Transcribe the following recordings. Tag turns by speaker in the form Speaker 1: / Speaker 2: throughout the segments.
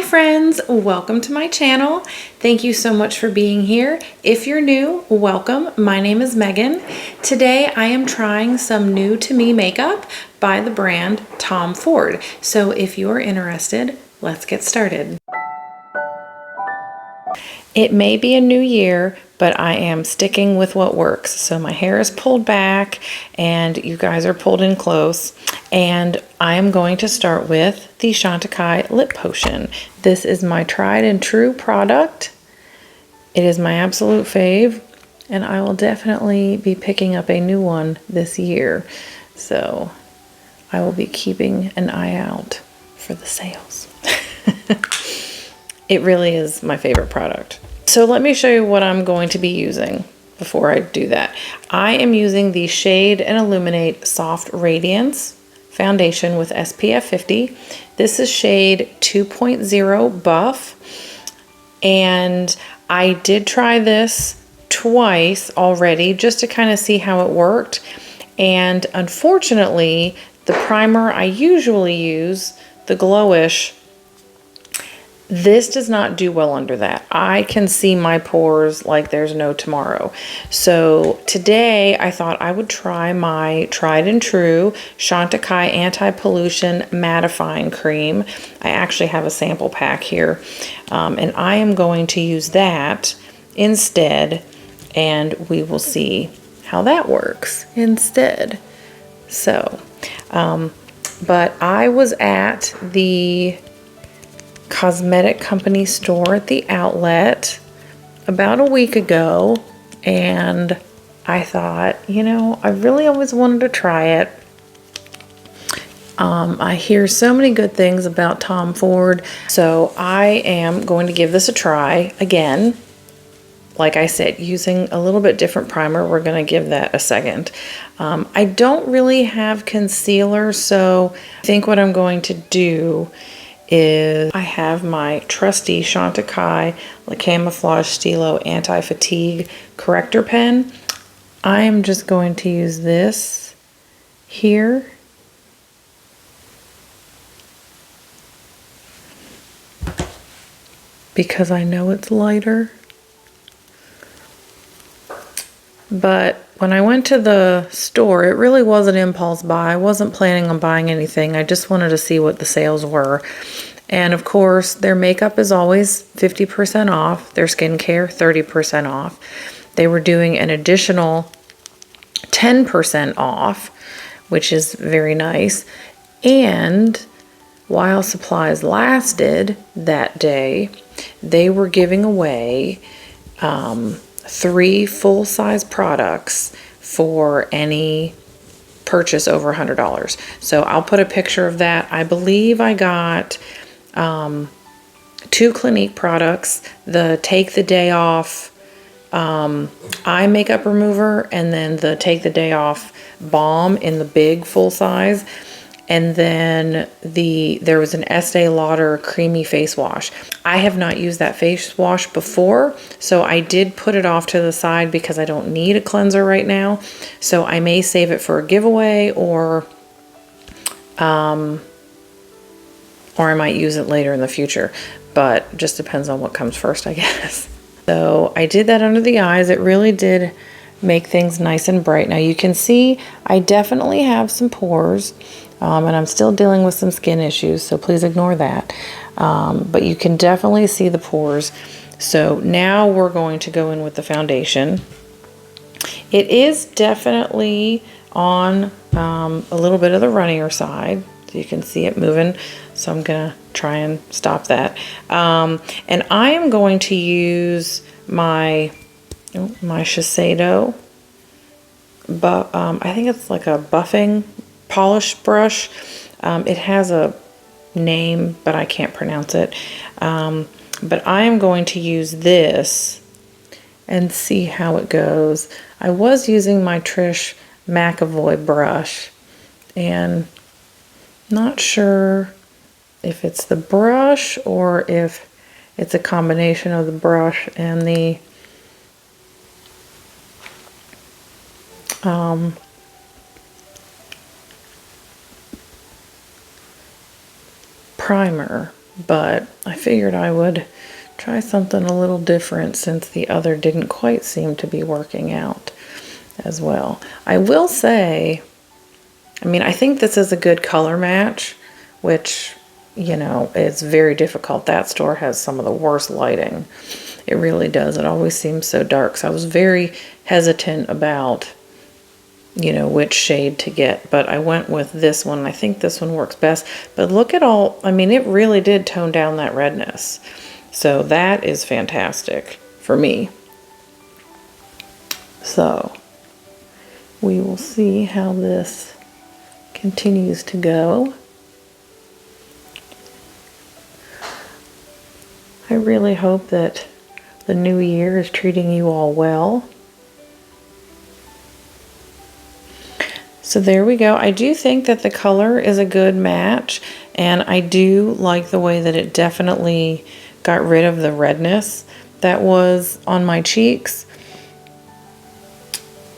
Speaker 1: Hi friends, welcome to my channel. Thank you so much for being here. If you're new, welcome. My name is Megan. Today I am trying some new to me makeup by the brand Tom Ford. So if you are interested, let's get started. It may be a new year, but I am sticking with what works. So my hair is pulled back and you guys are pulled in close. And I am going to start with the Chantecaille Lip Potion. This is my tried and true product. It is my absolute fave, and I will definitely be picking up a new one this year. So I will be keeping an eye out for the sales. It really is my favorite product. So let me show you what I'm going to be using before I do that. I am using the Shade and Illuminate Soft Radiance Foundation with SPF 50. This is shade 2.0 Buff. And I did try this twice already just to kind of see how it worked. And unfortunately, the primer I usually use, the Glowish, this does not do well under that. I can see my pores like there's no tomorrow. So today I thought I would try my tried and true Chantecaille Anti-Pollution Mattifying Cream. I actually have a sample pack here. And I am going to use that instead, and we will see how that works instead. So, but I was at the cosmetic company store at the outlet about a week ago, and I thought, you know, I really always wanted to try it. I hear so many good things about Tom Ford, so I am going to give this a try again. Like I said, using a little bit different primer. We're going to give that a second. I don't really have concealer, so I think what I'm going to do is I have my trusty Chantecaille Camouflage Stylo Anti-Fatigue Corrector pen. I am just going to use this here. Because I know it's lighter. But when I went to the store, it really was an impulse buy. I wasn't planning on buying anything. I just wanted to see what the sales were. And of course, their makeup is always 50% off. Their skincare, 30% off. They were doing an additional 10% off, which is very nice. And while supplies lasted that day, they were giving away 3 full-size products for any purchase over $100. So I'll put a picture of that. I believe I got 2 Clinique products, the Take the Day Off eye makeup remover, and then the Take the Day Off balm in the big full size. And then there was an Estee Lauder creamy face wash. I have not used that face wash before, so I did put it off to the side because I don't need a cleanser right now. So I may save it for a giveaway, or I might use it later in the future. But just depends on what comes first, I guess. So I did that under the eyes. It really did make things nice and bright. Now you can see I definitely have some pores. And I'm still dealing with some skin issues, so please ignore that. But you can definitely see the pores. So now we're going to go in with the foundation. It is definitely on a little bit of the runnier side. So you can see it moving. So I'm going to try and stop that. And I am going to use my Shiseido. But I think it's like a buffing polish brush. It has a name, but I can't pronounce it. But I am going to use this and see how it goes. I was using my Trish McAvoy brush, and not sure if it's the brush or if it's a combination of the brush and the primer. but I figured I would try something a little different since the other didn't quite seem to be working out as well. I will say, I mean, I think this is a good color match, which, you know, it's very difficult. That store has some of the worst lighting. It really does. It always seems so dark. So I was very hesitant about, you know, which shade to get, but I went with this one. I think this one works best. But look at all, I mean, it really did tone down that redness. So that is fantastic for me. So we will see how this continues to go. I really hope that the new year is treating you all well. So there we go. I do think that the color is a good match, and I do like the way that it definitely got rid of the redness that was on my cheeks.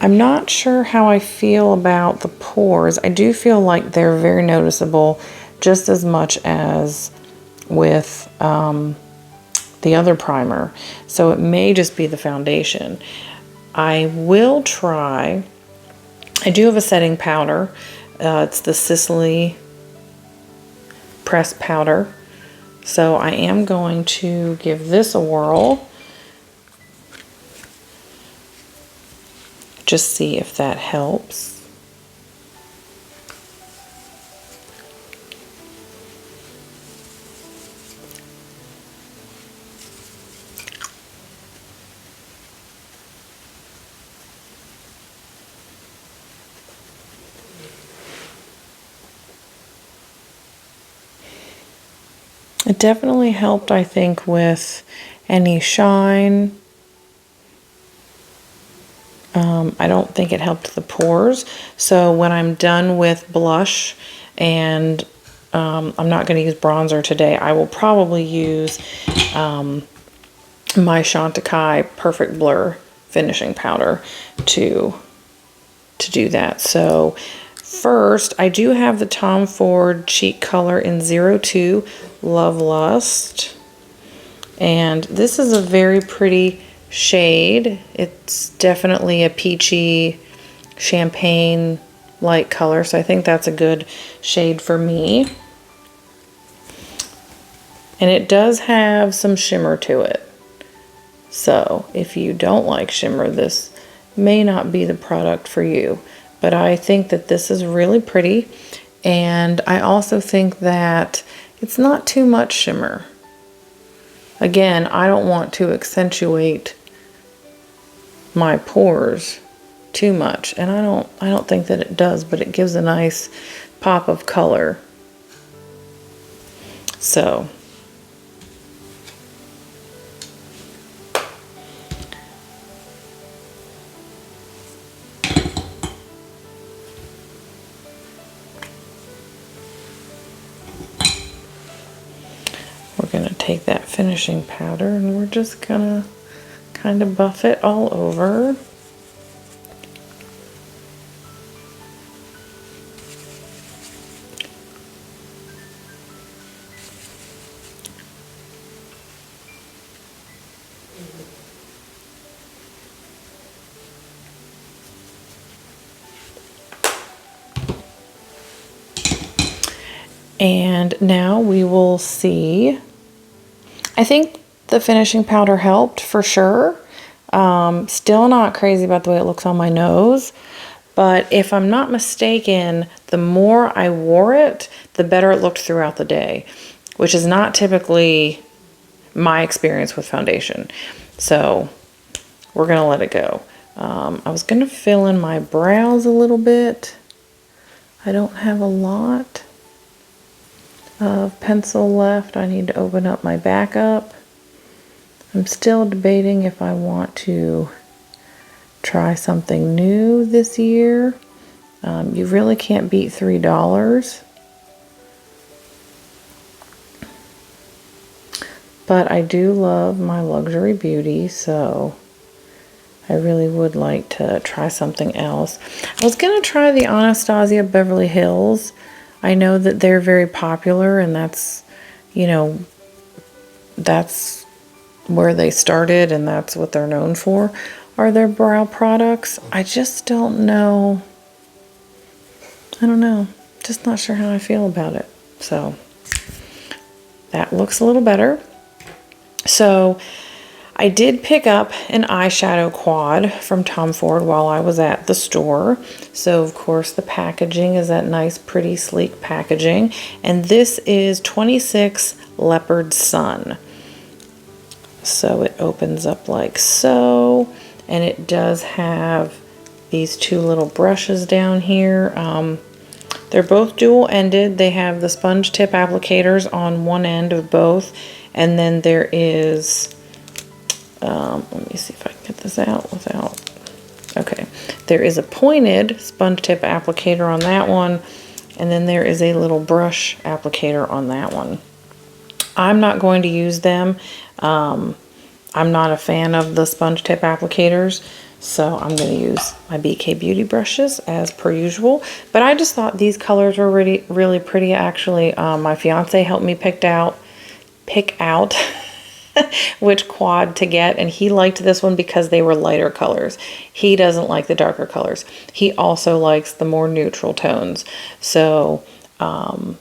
Speaker 1: I'm not sure how I feel about the pores. I do feel like they're very noticeable, just as much as with the other primer. So it may just be the foundation. I will try, I do have a setting powder. It's the Sisley pressed powder. So I am going to give this a whirl. Just see if that helps. It definitely helped, I think, with any shine. I don't think it helped the pores. So when I'm done with blush, and I'm not going to use bronzer today, I will probably use my Chantecaille Perfect Blur finishing powder to do that. So first, I do have the Tom Ford Cheek Color in 02 Love Lust. And this is a very pretty shade. It's definitely a peachy champagne light color, so I think that's a good shade for me. And it does have some shimmer to it. So if you don't like shimmer, this may not be the product for you. But I think that this is really pretty. And I also think that it's not too much shimmer. Again, I don't want to accentuate my pores too much, and I don't think that it does, but it gives a nice pop of color. So we're going to take that finishing powder and we're just going to kind of buff it all over. And now we will see. I think the finishing powder helped for sure. Still not crazy about the way it looks on my nose, but if I'm not mistaken, the more I wore it, the better it looked throughout the day, which is not typically my experience with foundation. So we're gonna let it go. I was gonna fill in my brows a little bit. I don't have a lot of pencil left. I need to open up my backup. I'm still debating if I want to try something new this year. You really can't beat $3. But I do love my luxury beauty, so I really would like to try something else. I was going to try the Anastasia Beverly Hills. I know that they're very popular, and that's you know, that's where they started and that's what they're known for, are their brow products. I just don't know. I don't know. Just not sure how I feel about it. So that looks a little better. So I did pick up an eyeshadow quad from Tom Ford while I was at the store. So of course the packaging is that nice, pretty, sleek packaging. And this is 26 Leopard Sun. So it opens up like so. And it does have these two little brushes down here. They're both dual-ended. They have the sponge tip applicators on one end of both. And then there is, let me see if I can get this out without, okay. There is a pointed sponge tip applicator on that one. And then there is a little brush applicator on that one. I'm not going to use them. I'm not a fan of the sponge tip applicators. So I'm going to use my BK Beauty brushes as per usual. But I just thought these colors were really, really pretty. Actually, my fiance helped me pick out which quad to get. And he liked this one because they were lighter colors. He doesn't like the darker colors. He also likes the more neutral tones. So I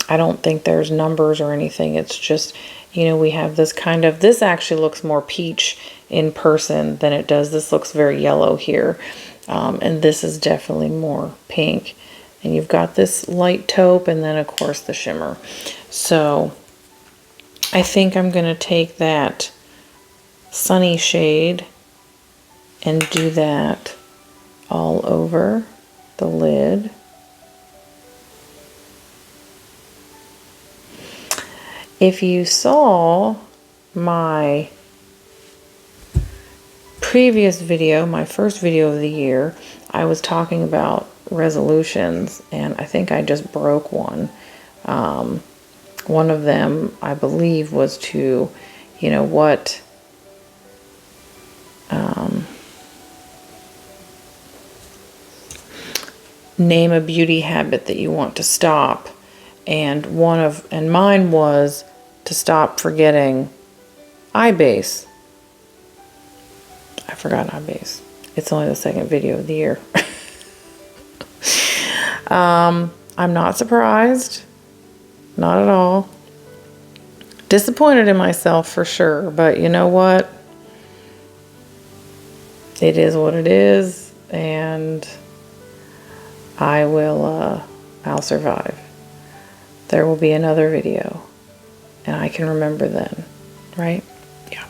Speaker 1: don't think there's numbers or anything. It's just, you know, we have this kind of, this actually looks more peach in person than it does. This looks very yellow here. And this is definitely more pink. And you've got this light taupe and then of course the shimmer. So I think I'm going to take that sunny shade and do that all over the lid. If you saw my previous video, my first video of the year, I was talking about resolutions, and I think I just broke one. One of them, I believe, was to, you know, what name a beauty habit that you want to stop. And mine was to stop forgetting eye base. I forgot eye base. It's only the second video of the year. I'm not surprised. Not at all. Disappointed in myself for sure, but you know what? It is what it is, and I'll survive. There will be another video, and I can remember then, right? Yeah.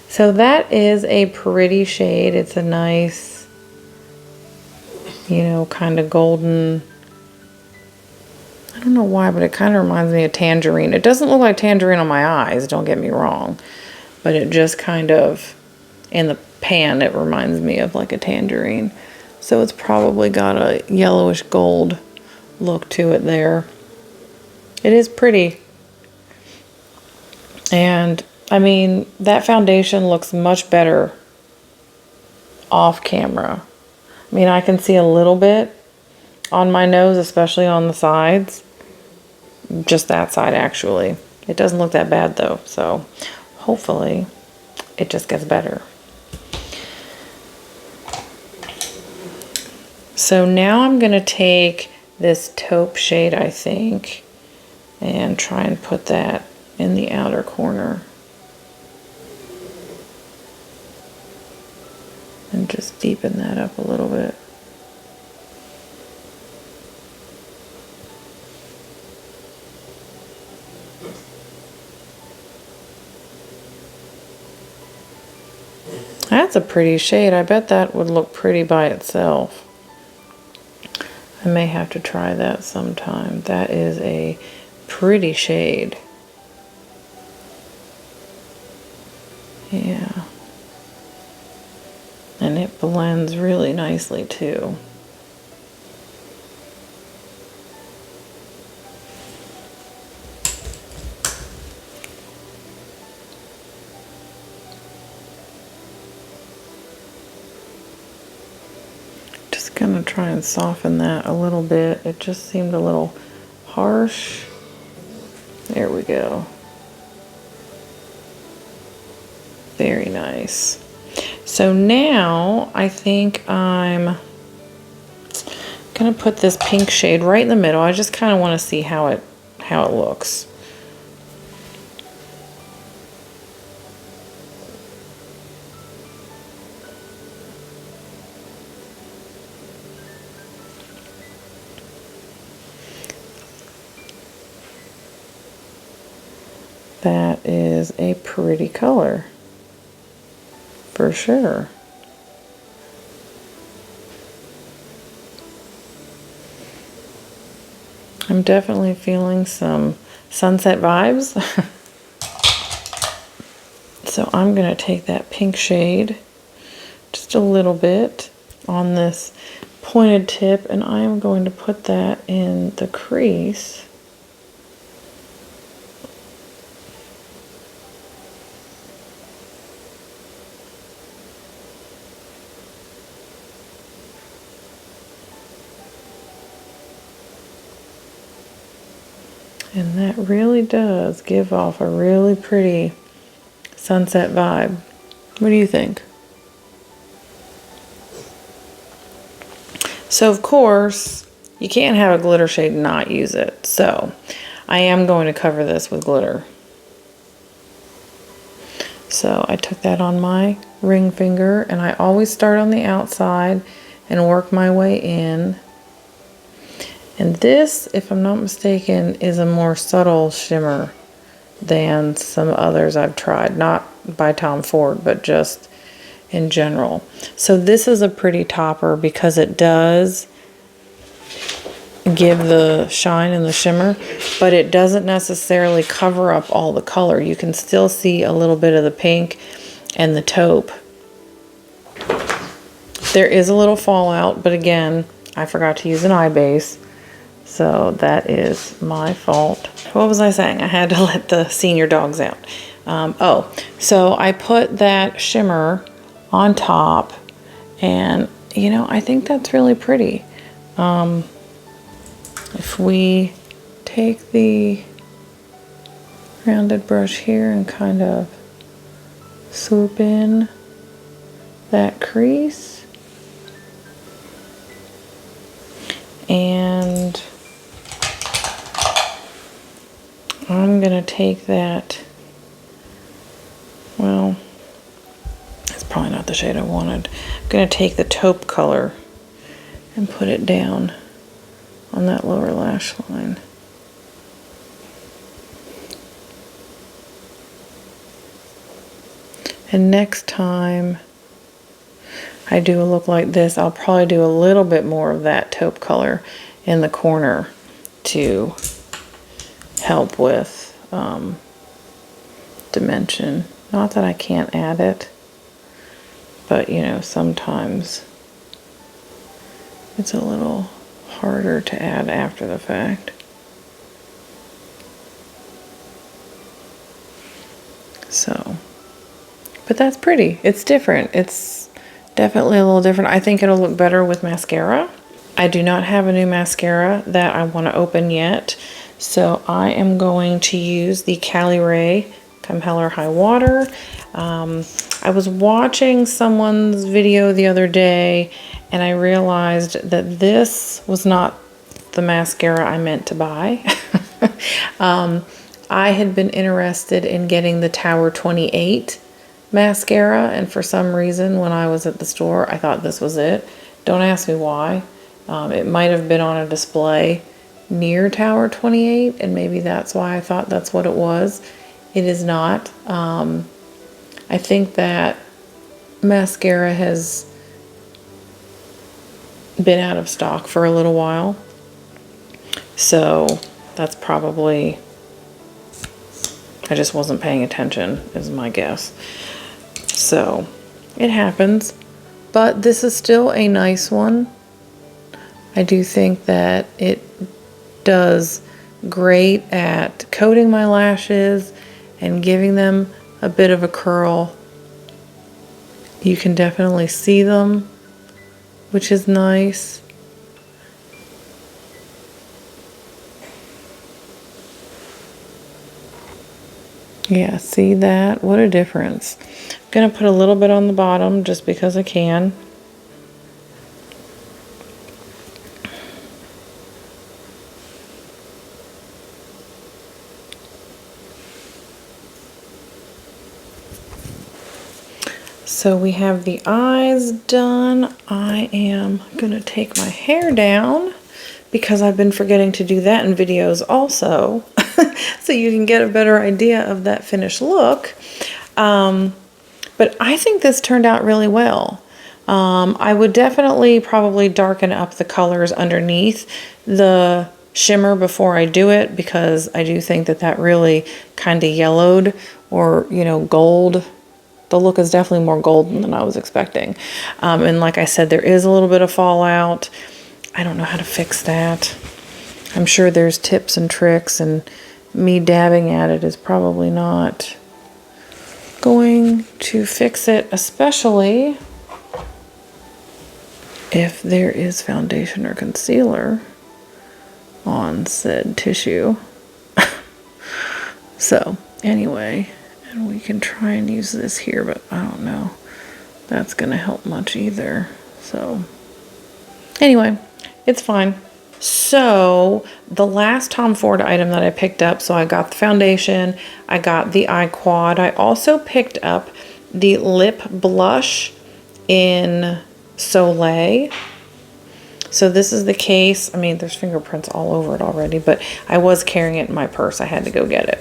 Speaker 1: So that is a pretty shade. It's a nice, you know, kind of golden. I don't know why, but it kind of reminds me of tangerine. It doesn't look like tangerine on my eyes, don't get me wrong. But it just kind of, in the pan, it reminds me of like a tangerine. So it's probably got a yellowish gold look to it there. It is pretty. And, I mean, that foundation looks much better off camera. I mean, I can see a little bit on my nose, especially on the sides. Just that side, actually. It doesn't look that bad, though. So, hopefully, it just gets better. So, now I'm going to take this taupe shade, I think, and try and put that in the outer corner. And just deepen that up a little bit. That's a pretty shade. I bet that would look pretty by itself. I may have to try that sometime. That is a pretty shade. Yeah. And it blends really nicely too. Gonna try and soften that a little bit. It just seemed a little harsh. There we go. Very nice. So now I think I'm gonna put this pink shade right in the middle. I just kind of want to see how it looks. That is a pretty color, for sure. I'm definitely feeling some sunset vibes. So I'm going to take that pink shade, just a little bit, on this pointed tip, and I am going to put that in the crease. And that really does give off a really pretty sunset vibe. What do you think? So of course, you can't have a glitter shade and not use it. So I am going to cover this with glitter. So I took that on my ring finger, and I always start on the outside and work my way in. And this, if I'm not mistaken, is a more subtle shimmer than some others I've tried. Not by Tom Ford, but just in general. So this is a pretty topper because it does give the shine and the shimmer, but it doesn't necessarily cover up all the color. You can still see a little bit of the pink and the taupe. There is a little fallout, but again, I forgot to use an eye base. So that is my fault. What was I saying? I had to let the senior dogs out. So I put that shimmer on top, and you know, I think that's really pretty. If we take the rounded brush here and kind of swoop in that crease, and I'm gonna take that, well, it's probably not the shade I wanted. I'm gonna take the taupe color and put it down on that lower lash line. And next time I do a look like this, I'll probably do a little bit more of that taupe color in the corner to help with dimension. Not that I can't add it, but you know, sometimes it's a little harder to add after the fact. So, but that's pretty. It's different. It's definitely a little different. I think it'll look better with mascara. I do not have a new mascara that I want to open yet. So I am going to use the Caliray Come Hell or High Water. I was watching someone's video the other day, and I realized that this was not the mascara I meant to buy. I had been interested in getting the Tower 28 mascara, and for some reason when I was at the store, I thought this was it. Don't ask me why. It might have been on a display near Tower 28, and maybe that's why I thought that's what it was. It is not. I think that mascara has been out of stock for a little while, so that's probably, I just wasn't paying attention, is my guess. So it happens, but this is still a nice one. I do think that it does great at coating my lashes and giving them a bit of a curl. You can definitely see them, which is nice. Yeah, see that? What a difference. I'm gonna put a little bit on the bottom just because I can. So we have the eyes done. I am gonna take my hair down because I've been forgetting to do that in videos also. So you can get a better idea of that finished look. But I think this turned out really well. I would definitely probably darken up the colors underneath the shimmer before I do it, because I do think that that really kind of yellowed, or, you know, gold. The look is definitely more golden than I was expecting. And like I said, there is a little bit of fallout. I don't know how to fix that. I'm sure there's tips and tricks, and me dabbing at it is probably not going to fix it, especially if there is foundation or concealer on said tissue. So anyway, and we can try and use this here, but I don't know if that's gonna help much either. So anyway, it's fine. So the last Tom Ford item that I picked up, so I got the foundation, I got the eye quad. I also picked up the lip blush in Soleil. So this is the case. I mean, there's fingerprints all over it already, but I was carrying it in my purse. I had to go get it.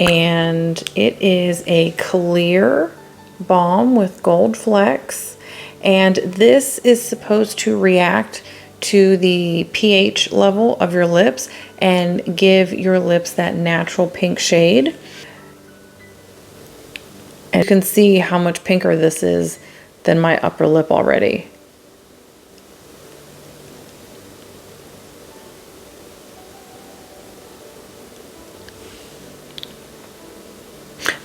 Speaker 1: And it is a clear balm with gold flecks. And this is supposed to react to the pH level of your lips and give your lips that natural pink shade. And you can see how much pinker this is than my upper lip already.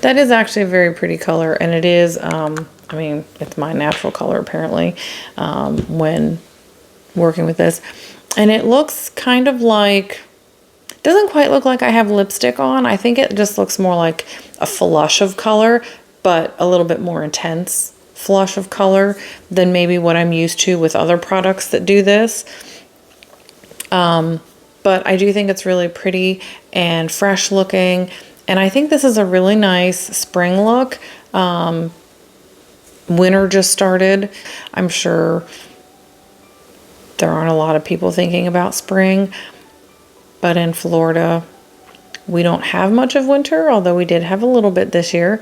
Speaker 1: That is actually a very pretty color, and it is, I mean, it's my natural color apparently, when working with this. And it looks kind of like, doesn't quite look like I have lipstick on. I think it just looks more like a flush of color, but a little bit more intense flush of color than maybe what I'm used to with other products that do this. But I do think it's really pretty and fresh looking. And I think this is a really nice spring look. Winter just started. I'm sure there aren't a lot of people thinking about spring, but in Florida, we don't have much of winter, although we did have a little bit this year.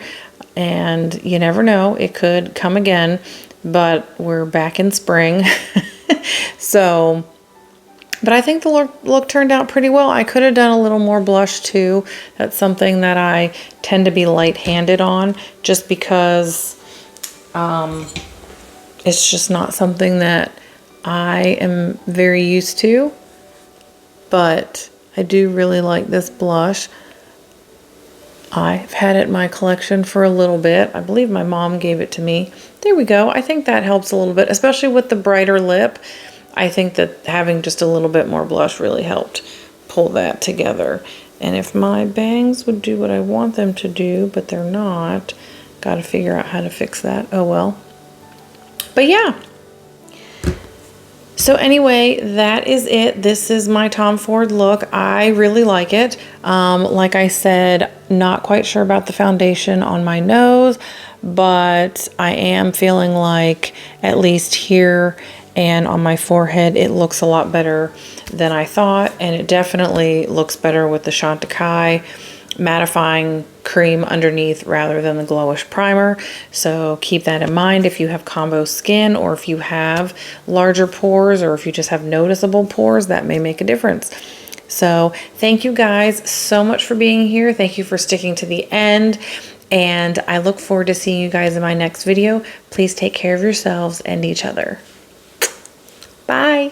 Speaker 1: And you never know, it could come again, but we're back in spring. So, but I think the look turned out pretty well. I could have done a little more blush too. That's something that I tend to be light-handed on, just because it's just not something that I am very used to. But I do really like this blush. I've had it in my collection for a little bit. I believe my mom gave it to me. There we go. I think that helps a little bit, especially with the brighter lip. I think that having just a little bit more blush really helped pull that together. And if my bangs would do what I want them to do, but they're not, got to figure out how to fix that. Oh well. But yeah. So anyway, that is it. This is my Tom Ford look. I really like it. Like I said, not quite sure about the foundation on my nose, but I am feeling like at least here and on my forehead, it looks a lot better than I thought. And it definitely looks better with the Chantecaille mattifying cream underneath rather than the glowish primer. So keep that in mind if you have combo skin, or if you have larger pores, or if you just have noticeable pores, that may make a difference. So thank you guys so much for being here. Thank you for sticking to the end. And I look forward to seeing you guys in my next video. Please take care of yourselves and each other. Bye.